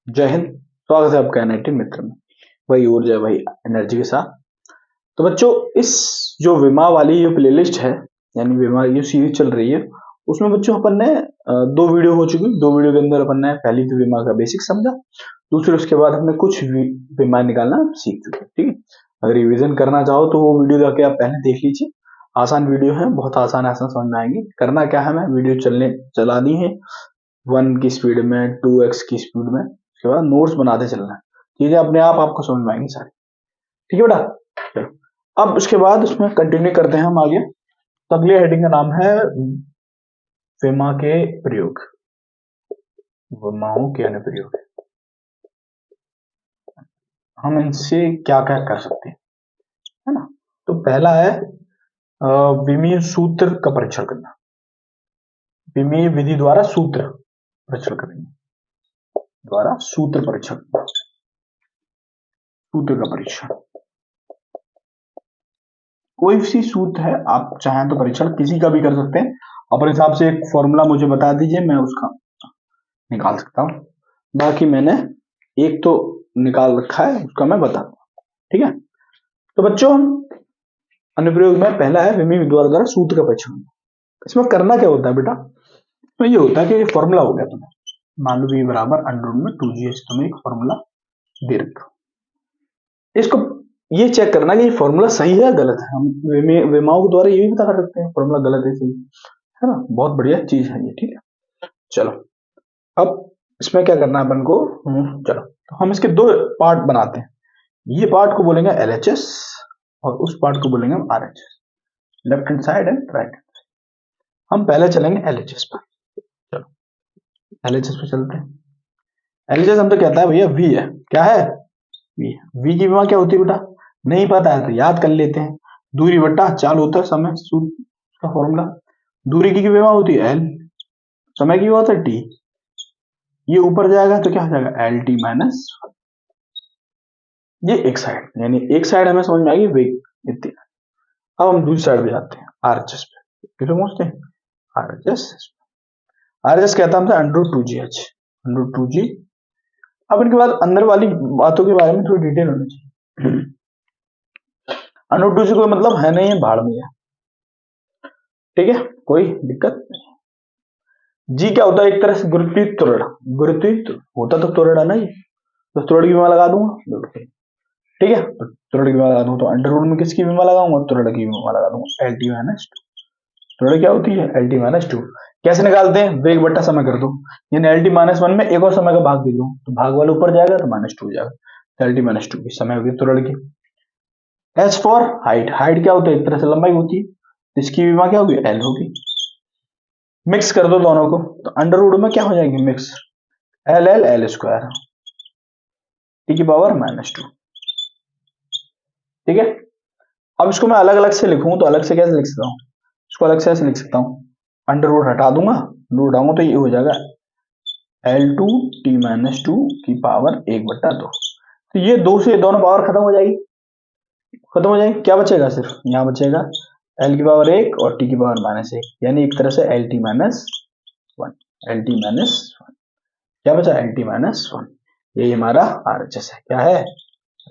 जय हिंद। स्वागत है आपका एनआईटी मित्र में। वही ऊर्जा वही एनर्जी के साथ। तो बच्चों, इस जो विमा वाली जो प्लेलिस्ट है, यानी विमा ये सीरीज चल रही है, उसमें बच्चों अपन ने दो वीडियो हो चुकी। दो वीडियो के अंदर अपन ने पहली तो विमा का बेसिक समझा, दूसरे उसके बाद हमने कुछ विमा निकालना सीख चुके। ठीक है, अगर रिवीजन करना चाहो तो वो वीडियो जाके आप पहले देख लीजिए। आसान वीडियो है, बहुत आसान आसान समझ में आएंगे। करना क्या है, मैं वीडियो चलानी है 1 की स्पीड में, 2x की स्पीड में। उसके बाद नोट्स बनाते चलना है, चीजें अपने आप आपको समझ में आएंगी सारी। ठीक है बेटा, चलो अब उसके बाद उसमें कंटिन्यू करते हैं हम आगे। तो अगली हेडिंग का नाम है विमा के प्रयोग, विमाओं के अनुप्रयोग। हम इनसे क्या क्या कर सकते हैं, है ना। तो पहला है विमीय सूत्र का परीक्षण करना। विमीय विधि द्वारा सूत्र परीक्षण करेंगे, द्वारा सूत्र परीक्षण, सूत्र का परीक्षण। कोई सी सूत्र है, आप चाहें तो परीक्षण किसी का भी कर सकते हैं। अपने हिसाब से एक फॉर्मूला मुझे बता दीजिए, मैं उसका निकाल सकता हूँ। बाकी मैंने एक तो निकाल रखा है, उसका मैं बता दूंगा। ठीक है, तो बच्चों अनुप्रयोग में पहला है विमीय विद्वार द्वारा सूत्र का परीक्षण। इसमें करना क्या होता है बेटा, तो ये होता है कि फॉर्मूला हो गया तुम्हें, मान लो v बराबर अंडर में 2gh, तुम्हें एक फॉर्मूला दे रखा। इसको ये चेक करना कि ये फॉर्मूला सही है या गलत है। हम विमाओं के द्वारा ये भी पता कर सकते हैं फॉर्मूला गलत है सही है ना। बहुत बढ़िया चीज है ये। ठीक है, चलो अब इसमें क्या करना है अपन को। चलो तो हम इसके दो पार्ट बनाते हैं। ये पार्ट को बोलेंगे LHS और उस पार्ट को बोलेंगे हम RHS, left hand side and right hand. हम पहले चलेंगे LHS पर। चलो LHS पे चलते हैं। LHS हम तो कहता है भैया V है, क्या है V की विमा क्या होती है बेटा, नहीं पता है तो याद कर लेते हैं। दूरी बट्टा चाल होता है समय, सूत्र का फॉर्मूला। दूरी की विमा होती है L, समय की होता है T। ये ऊपर जाएगा तो क्या हो जाएगा LT माइनस। ये एक साइड, यानी एक साइड हमें समझ में आएगी वेग इतनी। अब हम दूसरी साइड पे जाते हैं RHS पे। किसे पहुंचते हैं RHS। RHS कहता है हमसे √2GH, √2G। अब इनके बाद अंदर वाली बातों के बारे में थोड़ी डिटेल होनी चाहिए। √2G कोई मतलब है नहीं है, भाड़ में है। ठीक है, कोई दिक्कत नहीं। जी क्या होता है, एक तरह से गुरुत्वीय त्वरण। गुरुत्वीय होता तो त्वरण है ना, ये तो त्वरण की विमा लगा दूंगा। ठीक है, तो त्वरण की विमा लगा दूंगा, तो अंडर रूट में किसकी विमा लगाऊंगा, त्वरण की विमा लगा दूंगा, LT माइनस 2। त्वरण क्या होती है LT माइनस 2। कैसे निकालते हैं, वेग बट्टा समय कर दो, यानी LT माइनस 1 में एक और समय का भाग दे दो, तो भाग वाला ऊपर जाएगा तो -2 जाएगा। LT माइनस 2 की समय होगी त्वरण की। H फॉर हाइट, हाइट क्या होता है, एक तरह से लंबाई होती है, इसकी विमा क्या होगी L होगी। मिक्स कर दो दोनों को, तो अंडर रूट में क्या हो जाएंगे मिक्स, L स्क्वायर T की पावर -2। ठीक है, अब इसको मैं अलग अलग से लिखूं तो अलग से कैसे लिख सकता हूँ, इसको अलग से ऐसे लिख सकता हूँ, अंडर रूट हटा दूंगा, रूट हटाऊंगा तो ये हो जाएगा L2T-2 की पावर 1/2। तो ये दो से दोनों पावर खत्म हो जाएगी, खत्म हो जाएगी। क्या बचेगा, सिर्फ यहाँ बचेगा L की पावर 1 और T की पावर -1, यानी एक तरह से LT माइनस 1, LT माइनस 1। क्या बचा LT-1, यही हमारा RHS है। क्या है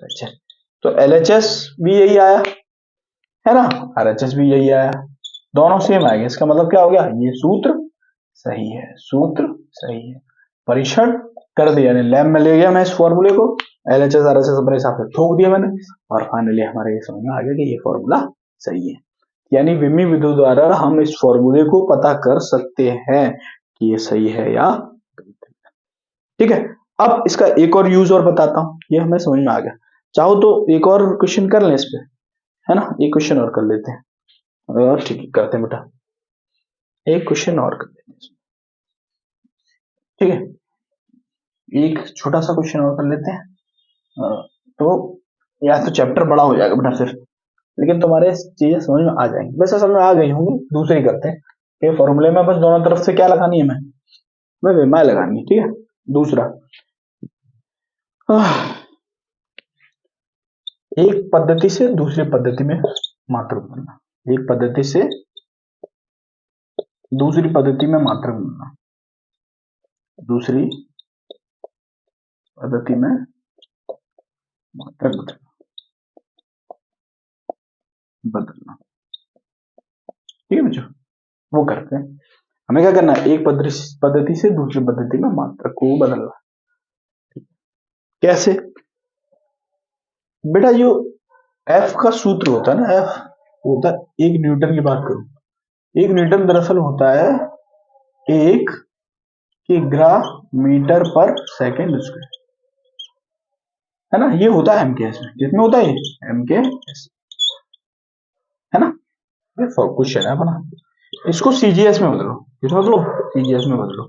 RHS, तो LHS भी यही आया है ना, RHS भी यही आया, दोनों सेम आएंगे। इसका मतलब क्या हो गया, ये सूत्र सही है, सूत्र सही है। परीक्षण कर दिया, यानी लैब में ले गया मैं इस फॉर्मूले को, LHS RHS अपने हिसाब से ठोक दिया मैंने, और फाइनली हमारे ये समझ में आ गया कि ये फॉर्मूला सही है। यानी विमी विधि द्वारा हम इस फॉर्मूले को पता कर सकते हैं कि ये सही है या गलत है। ठीक है, अब इसका एक और यूज और बताता हूं, ये हमें समझ में आ गया। चाहो तो एक और क्वेश्चन कर लें इस पे, है ना, एक क्वेश्चन और कर लेते हैं। और ठीक है, करते हैं बेटा, एक क्वेश्चन और कर लेते हैं। ठीक है, एक छोटा सा क्वेश्चन और कर लेते हैं। तो या तो चैप्टर बड़ा हो जाएगा बेटा फिर, लेकिन तुम्हारे चीजें समझ में आ जाएंगी, वैसे समझ में आ गई होंगी। दूसरी करते हैं, ये फॉर्मूले में बस दोनों तरफ से क्या लगानी है, मैं विमा लगानी है। ठीक है, दूसरा एक पद्धति से दूसरी पद्धति में मात्रा बदलना, एक पद्धति से दूसरी पद्धति में मात्रा बदलना, दूसरी पद्धति में मात्रक बदलना। ठीक है बच्चों, वो करते हैं। हमें क्या करना है, एक पद्धति से दूसरी पद्धति में मात्रक को बदलना। कैसे बेटा, जो एफ का सूत्र होता है ना, एफ होता है 1 न्यूटन की बात करूं, 1 न्यूटन दरअसल होता है 1 किग्रा मीटर पर सेकेंड स्क्वायर, है ना। ये होता है एमकेएस में, किसमें होता है ये एमकेएस, है ना। ये क्वेश्चन है अपना, इसको सीजीएस में बदलो, किसमें बदलो, सीजीएस में बदलो।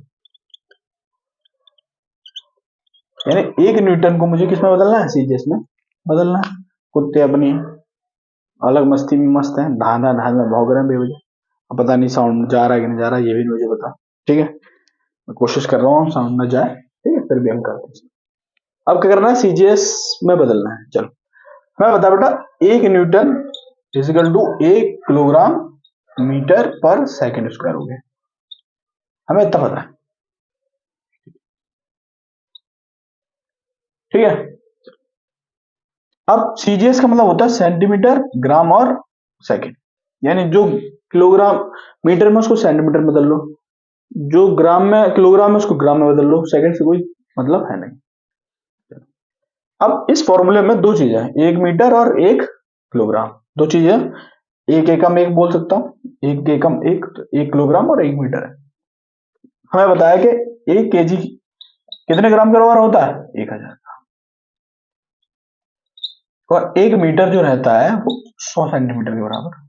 यानी 1 न्यूटन को मुझे किसमें बदलना है, सीजीएस में बदलना है। कुत्ते अपनी अलग मस्ती में मस्त है, धांधा धांधा भौंक रहे हैं बेवजह, अब पता नहीं साउंड जा रहा है कि नहीं जा रहा है, ये भी मुझे बता। ठीक है, मैं कोशिश कर रहा हूँ साउंड न जाए, ठीक है, फिर भी हम करते हैं। अब क्या करना है, सीजीएस में बदलना है। चलो मैं बता बेटा, 1 newton equal to 1 kilogram metre पर सेकेंड स्क्वायर हो गया, हमें इतना पता है। ठीक है, अब सीजीएस का मतलब होता है सेंटीमीटर, ग्राम और सेकंड। यानी जो किलोग्राम मीटर में उसको सेंटीमीटर में बदल लो, जो ग्राम में किलोग्राम में उसको ग्राम में बदल लो, सेकंड से कोई मतलब है नहीं। अब इस फॉर्मूले में दो चीजें हैं, 1 मीटर और 1 किलोग्राम, दो चीजें, एक एकम एक बोल सकता हूँ, एक एकम एक, तो 1 किलोग्राम और 1 मीटर है। हमें बताया कि 1 केजी कितने ग्राम के बराबर होता है, 1000, और 1 मीटर जो रहता है वो 100 सेंटीमीटर के बराबर।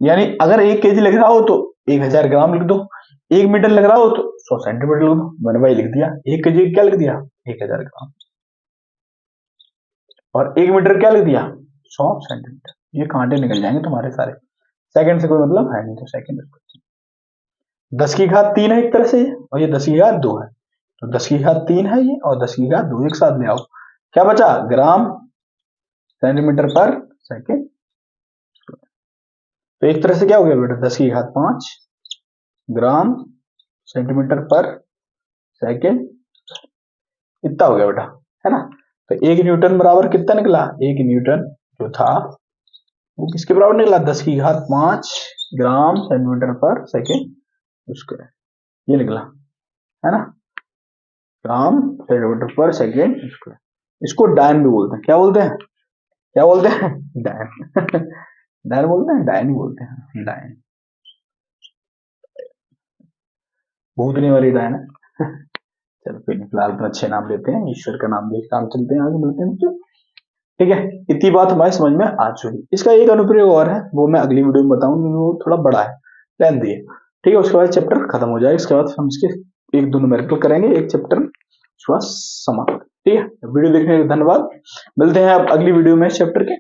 यानी अगर 1 केजी लिख रहा हो तो 1000 ग्राम लिख दो, 1 मीटर लिख रहा हो तो 100 सेंटीमीटर लिख दो, मैंने भाई लिख दिया। 1 केजी क्या लिख दिया, 1000 ग्राम, और 1 मीटर क्या लिख दिया, 100 सेंटीमीटर। ये कांटे निकल जाएंगे तुम्हारे सारे, सेकंड से कोई मतलब है नहीं, तो सेकंड 10 की घात 3 है एक तरह से, और ये 10 की घात 2 है, तो 10 की घात 3 है ये, और 10 की घात 2 एक साथ ले आओ, क्या बचा, ग्राम सेंटीमीटर पर सेकेंड। तो एक तरह से क्या हो गया बेटा, 10 की घात 5 ग्राम सेंटीमीटर पर सेकेंड, इतना हो गया बेटा, है ना। तो 1 न्यूटन बराबर कितना निकला, 1 न्यूटन जो था वो किसके बराबर निकला, 10 की घात 5 ग्राम सेंटीमीटर पर सेकेंड स्क्वायर, ये निकला, है ना, ग्राम सेंटीमीटर पर सेकेंड स्क्वायर। इसको डायन भी बोलते हैं, क्या बोलते हैं, क्या बोलते हैं, डायन डायन बोलते हैं, डायन ही बोलते हैं, डायन, भूतने वाली डायन है। चलो कोई नहीं, फिलहाल तो अच्छे नाम लेते हैं, ईश्वर का नाम लेके काम चलते हैं, आगे मिलते हैं बच्चों। ठीक है, इतनी बात हमारे समझ में आ चुकी। इसका एक अनुप्रयोग और है, वो मैं अगली वीडियो में बताऊंगा, वो थोड़ा बड़ा है, लेंथी है। ठीक है, उसके बाद चैप्टर खत्म हो जाएगा, इसके बाद हम इसके 1-2 न्यूमेरिकल करेंगे, एक चैप्टर उसके बाद समाप्त। ठीक है, वीडियो देखने के लिए धन्यवाद, मिलते हैं अब अगली वीडियो में इस चैप्टर के।